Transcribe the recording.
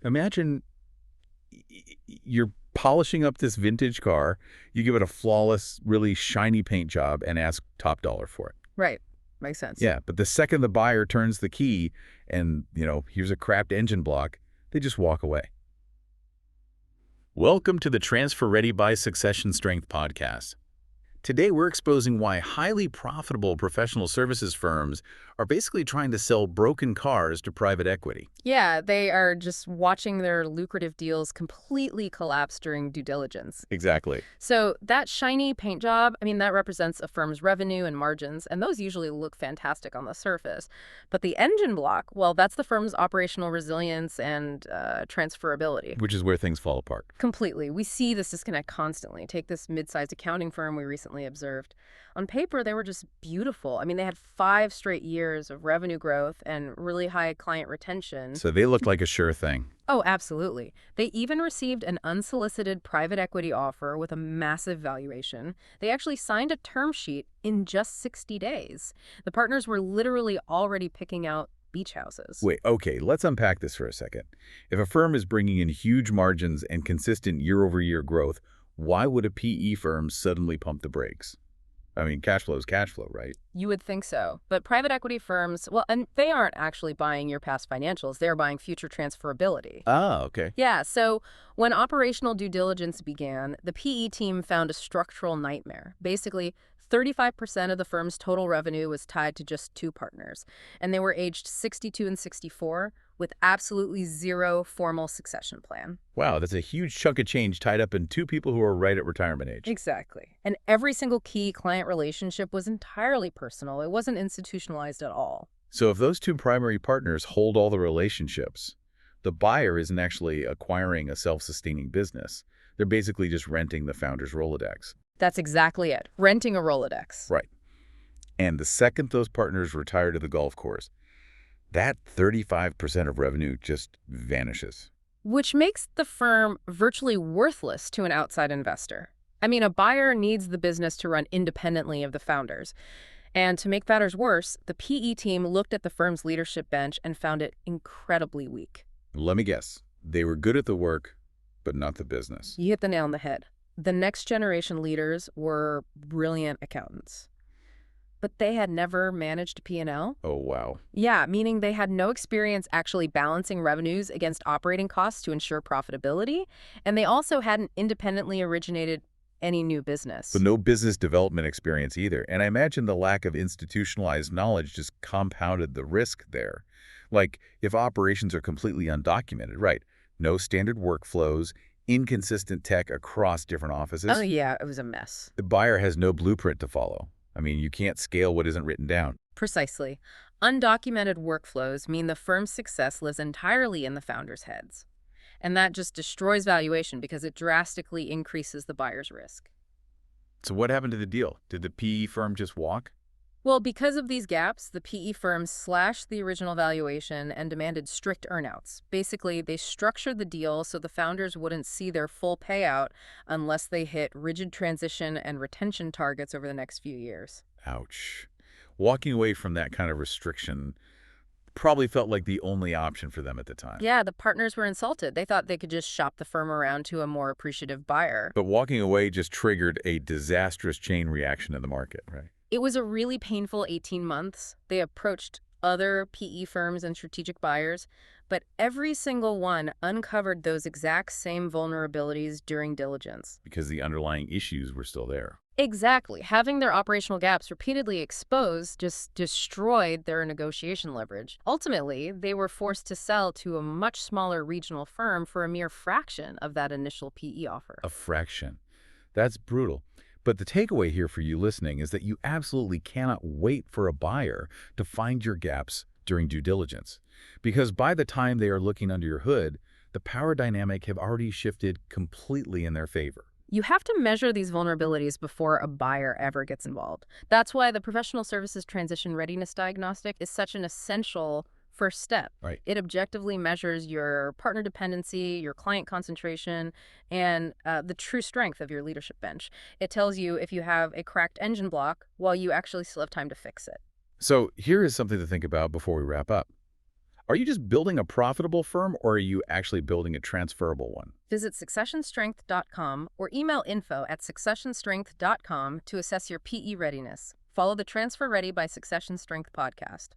Imagine you're polishing up this vintage car, you give it a flawless, really shiny paint job and ask top dollar for it. Right. Makes sense. Yeah, but the second the buyer turns the key and, here's a cracked engine block, they just walk away. Welcome to the Transfer Ready by Succession Strength podcast. Today, we're exposing why highly profitable professional services firms are basically trying to sell broken cars to private equity. Yeah, they are just watching their lucrative deals completely collapse during due diligence. Exactly. So that shiny paint job, that represents a firm's revenue and margins, and those usually look fantastic on the surface. But the engine block, well, that's the firm's operational resilience and transferability. Which is where things fall apart. Completely. We see this disconnect constantly. Take this mid-sized accounting firm we recently observed. On paper, they were just beautiful. They had 5 straight years of revenue growth and really high client retention. So they looked like a sure thing. Oh, absolutely. They even received an unsolicited private equity offer with a massive valuation. They actually signed a term sheet in just 60 days. The partners were literally already picking out beach houses. Wait, okay, let's unpack this for a second. If a firm is bringing in huge margins and consistent year-over-year growth, why would a PE firm suddenly pump the brakes? Cash flow is cash flow, right? You would think so. But private equity firms, well, and they aren't actually buying your past financials. They're buying future transferability. Ah, okay. Yeah, so when operational due diligence began, the PE team found a structural nightmare. Basically, 35% of the firm's total revenue was tied to just 2 partners, and they were aged 62 and 64 with absolutely zero formal succession plan. Wow, that's a huge chunk of change tied up in 2 people who are right at retirement age. Exactly. And every single key client relationship was entirely personal. It wasn't institutionalized at all. So if those 2 primary partners hold all the relationships, the buyer isn't actually acquiring a self-sustaining business. They're basically just renting the founder's Rolodex. That's exactly it. Renting a Rolodex. Right. And the second those partners retire to the golf course, that 35% of revenue just vanishes. Which makes the firm virtually worthless to an outside investor. A buyer needs the business to run independently of the founders. And to make matters worse, the PE team looked at the firm's leadership bench and found it incredibly weak. Let me guess. They were good at the work, but not the business. You hit the nail on the head. The next generation leaders were brilliant accountants. But they had never managed a P&L. Oh, wow. Yeah, meaning they had no experience actually balancing revenues against operating costs to ensure profitability. And they also hadn't independently originated any new business. So no business development experience either. And I imagine the lack of institutionalized knowledge just compounded the risk there. Like, if operations are completely undocumented, right? No standard workflows, inconsistent tech across different offices. Oh, yeah, it was a mess. The buyer has no blueprint to follow. You can't scale what isn't written down. Precisely. Undocumented workflows mean the firm's success lives entirely in the founders' heads. And that just destroys valuation because it drastically increases the buyer's risk. So what happened to the deal? Did the PE firm just walk? Well, because of these gaps, the PE firms slashed the original valuation and demanded strict earnouts. Basically, they structured the deal so the founders wouldn't see their full payout unless they hit rigid transition and retention targets over the next few years. Ouch. Walking away from that kind of restriction probably felt like the only option for them at the time. Yeah, the partners were insulted. They thought they could just shop the firm around to a more appreciative buyer. But walking away just triggered a disastrous chain reaction in the market, right? It was a really painful 18 months. They approached other PE firms and strategic buyers, but every single one uncovered those exact same vulnerabilities during diligence. Because the underlying issues were still there. Exactly. Having their operational gaps repeatedly exposed just destroyed their negotiation leverage. Ultimately, they were forced to sell to a much smaller regional firm for a mere fraction of that initial PE offer. A fraction. That's brutal. But the takeaway here for you listening is that you absolutely cannot wait for a buyer to find your gaps during due diligence. Because by the time they are looking under your hood, the power dynamic have already shifted completely in their favor. You have to measure these vulnerabilities before a buyer ever gets involved. That's why the professional services transition readiness diagnostic is such an essential first step. Right. It objectively measures your partner dependency, your client concentration, and the true strength of your leadership bench. It tells you if you have a cracked engine block while you actually still have time to fix it. So here is something to think about before we wrap up. Are you just building a profitable firm, or are you actually building a transferable one? Visit successionstrength.com or email info@successionstrength.com to assess your PE readiness. Follow the Transfer Ready by Succession Strength podcast.